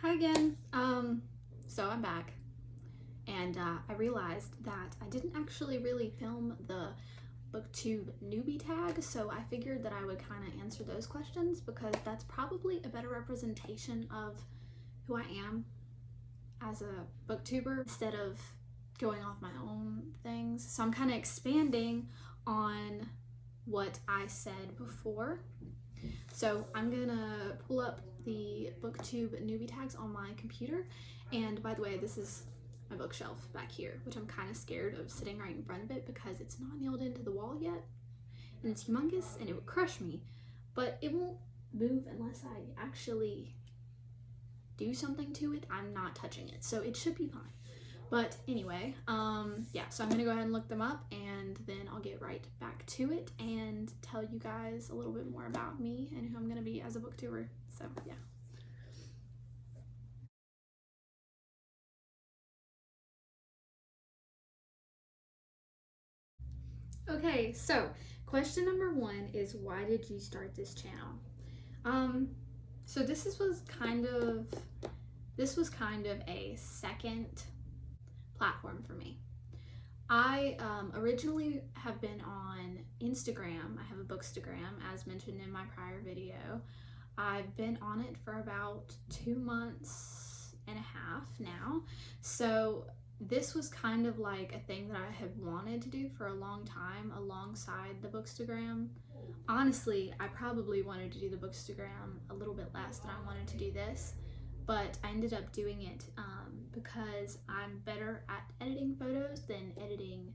Hi again. So I'm back, and I realized that I didn't actually really film the Booktube newbie tag, so I figured that I would kind of answer those questions because that's probably a better representation of who I am as a booktuber instead of going off my own things. So I'm kind of expanding on what I said before. So I'm gonna pull up the Booktube newbie tags on my computer, and by the way, this is my bookshelf back here, which I'm kind of scared of sitting right in front of it because it's not nailed into the wall yet, and it's humongous and it would crush me, but it won't move unless I actually do something to it. I'm not touching it, so it should be fine. But anyway, yeah, so I'm gonna go ahead and look them up, and then I'll get right back to it and tell you guys a little bit more about me and who I'm gonna be as a booktuber. So yeah. Okay, so question number one is, why did you start this channel? So this was kind of a second platform for me. I originally have been on Instagram. I have a bookstagram, as mentioned in my prior video. I've been on it for about 2 months and a half now. So this was kind of like a thing that I have wanted to do for a long time alongside the bookstagram. Honestly, I probably wanted to do the bookstagram a little bit less than I wanted to do this, but I ended up doing it because I'm better at editing photos than editing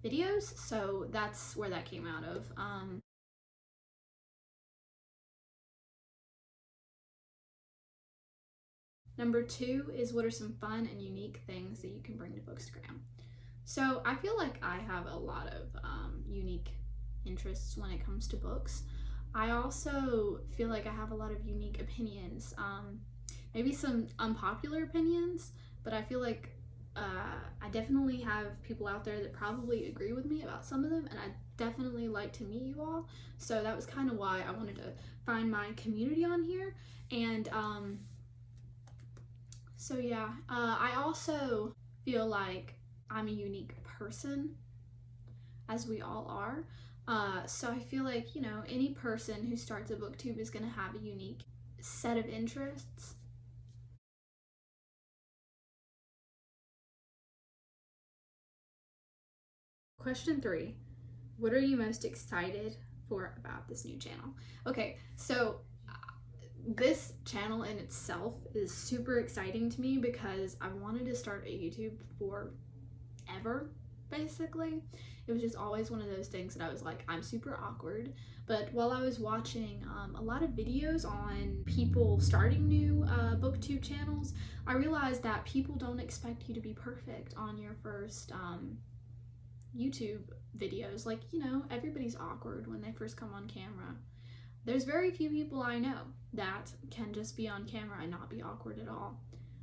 videos, so that's where that came out of. Number two is, what are some fun and unique things that you can bring to Bookstagram? So I feel like I have a lot of unique interests when it comes to books. I also feel like I have a lot of unique opinions. Maybe some unpopular opinions, but I feel like I definitely have people out there that probably agree with me about some of them, and I definitely like to meet you all. So that was kind of why I wanted to find my community on here. And so yeah, I also feel like I'm a unique person, as we all are. So I feel like, you know, any person who starts a booktube is going to have a unique set of interests. Question three, what are you most excited for about this new channel? Okay, so this channel in itself is super exciting to me because I wanted to start a YouTube forever, basically. It was just always one of those things that I was like, I'm super awkward. But while I was watching a lot of videos on people starting new booktube channels, I realized that people don't expect you to be perfect on your first YouTube videos. Like, you know, everybody's awkward when they first come on camera. There's very few people I know that can just be on camera and not be awkward at all.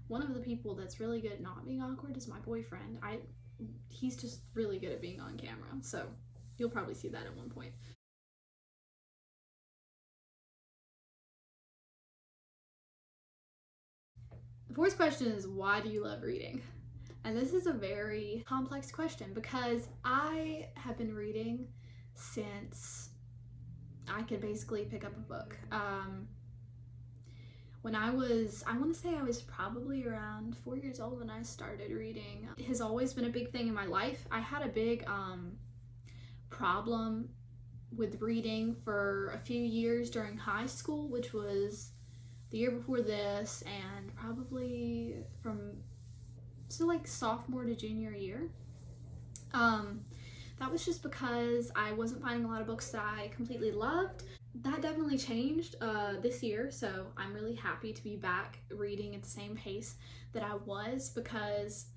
One of the people that's really good at not being awkward is my boyfriend. He's just really good at being on camera, so you'll probably see that at one point. The fourth question is, why do you love reading? And this is a very complex question because I have been reading since I could basically pick up a book. When I want to say I was probably around 4 years old when I started reading. It has always been a big thing in my life. I had a big problem with reading for a few years during high school, which was the year before this, and probably like sophomore to junior year. That was just because I wasn't finding a lot of books that I completely loved. That definitely changed this year, so I'm really happy to be back reading at the same pace that I was because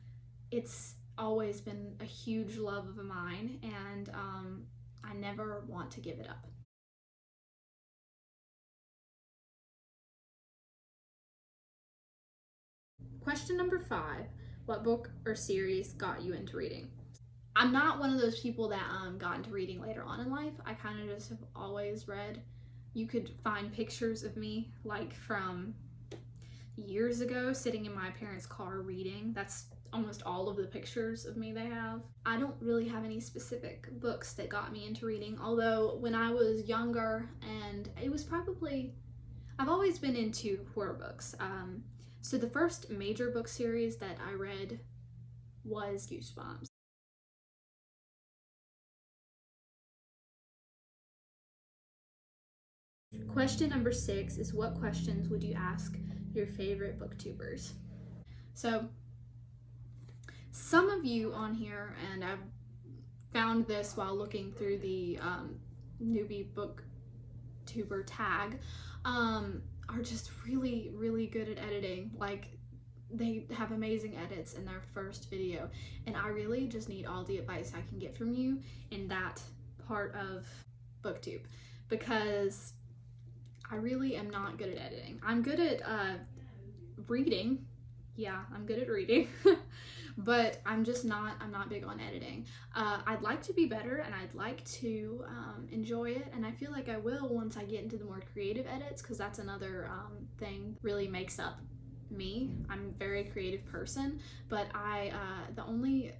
it's always been a huge love of mine, and I never want to give it up. Question number 5, what book or series got you into reading? I'm not one of those people that got into reading later on in life. I kind of just have always read. You could find pictures of me like from years ago sitting in my parents' car reading. That's almost all of the pictures of me they have. I don't really have any specific books that got me into reading, although when I was younger, and it was probably, I've always been into horror books. So the first major book series that I read was Goosebumps. Question number 6 is, what questions would you ask your favorite booktubers? So some of you on here, and I've found this while looking through the Newbie booktuber tag, are just really, really good at editing. Like, they have amazing edits in their first video, and I really just need all the advice I can get from you in that part of Booktube, because I really am not good at editing. I'm good at reading. Yeah, I'm good at reading. But I'm not big on editing. I'd like to be better, and I'd like to enjoy it, and I feel like I will once I get into the more creative edits, because that's another thing really makes up me. I'm a very creative person, but the only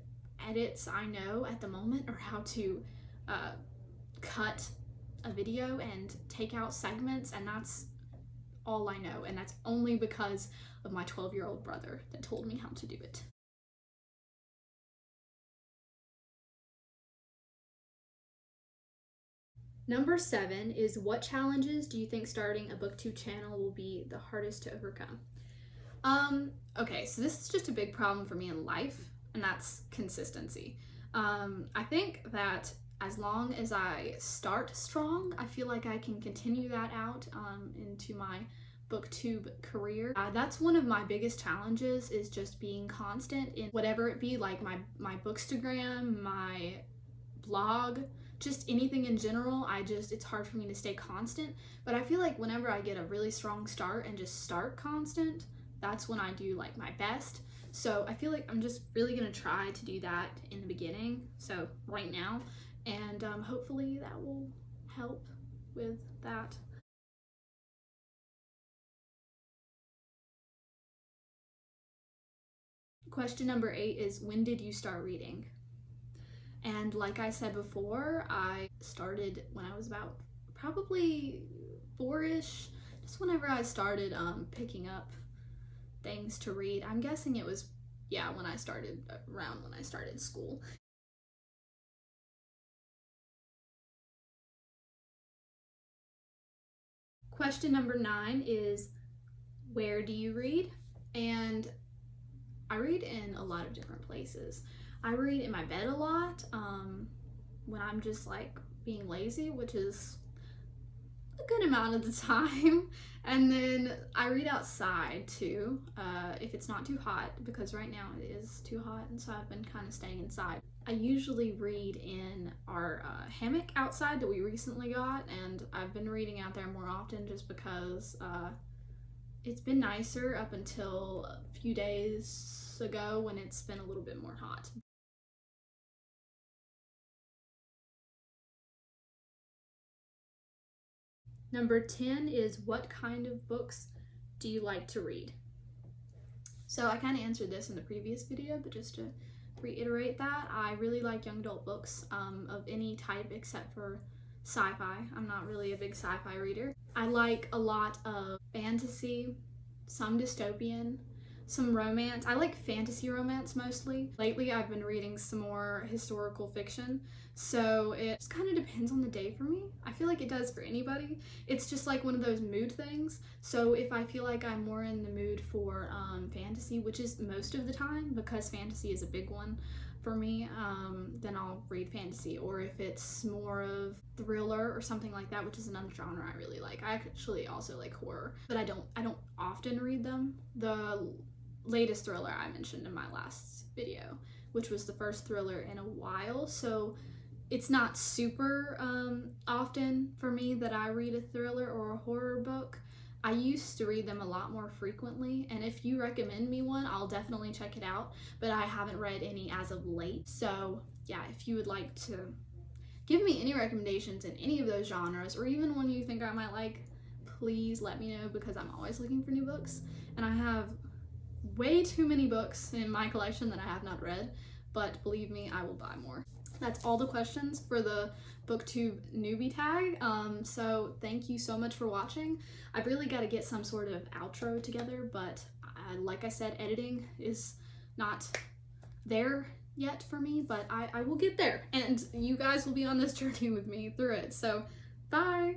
edits I know at the moment are how to cut a video and take out segments, and that's all I know, and that's only because of my 12-year-old brother that told me how to do it. Number 7 is, what challenges do you think starting a booktube channel will be the hardest to overcome? Okay, so this is just a big problem for me in life, and that's consistency. I think that as long as I start strong, I feel like I can continue that out into my booktube career. That's one of my biggest challenges, is just being constant in whatever it be, like my bookstagram, my blog, just anything in general. It's hard for me to stay constant, but I feel like whenever I get a really strong start and just start constant, that's when I do like my best. So I feel like I'm just really gonna try to do that in the beginning, so right now, and hopefully that will help with that. Question number 8 is, when did you start reading? And like I said before, I started when I was about probably 4-ish, just whenever I started picking up things to read. I'm guessing it was, yeah, around when I started school. Question number 9 is, where do you read? And I read in a lot of different places. I read in my bed a lot, when I'm just like being lazy, which is a good amount of the time. And then I read outside too, if it's not too hot, because right now it is too hot, and so I've been kind of staying inside. I usually read in our hammock outside that we recently got, and I've been reading out there more often just because it's been nicer up until a few days ago when it's been a little bit more hot. Number 10 is, what kind of books do you like to read? So I kind of answered this in the previous video, but just to reiterate that, I really like young adult books of any type except for sci-fi. I'm not really a big sci-fi reader. I like a lot of fantasy, some dystopian, some romance. I like fantasy romance mostly. Lately I've been reading some more historical fiction, so it just kind of depends on the day for me. I feel like it does for anybody. It's just like one of those mood things. So if I feel like I'm more in the mood for fantasy, which is most of the time because fantasy is a big one for me, then I'll read fantasy. Or if it's more of thriller or something like that, which is another genre I really like. I actually also like horror, but I don't often read them. The latest thriller I mentioned in my last video, which was the first thriller in a while, so it's not super often for me that I read a thriller or a horror book. I used to read them a lot more frequently, and if you recommend me one, I'll definitely check it out, but I haven't read any as of late. So yeah, if you would like to give me any recommendations in any of those genres, or even one you think I might like, please let me know, because I'm always looking for new books, and I have way too many books in my collection that I have not read, but believe me, I will buy more. That's all the questions for the Booktube newbie tag. So thank you so much for watching. I've really got to get some sort of outro together, but like I said, editing is not there yet for me, but I will get there, and you guys will be on this journey with me through it. So bye.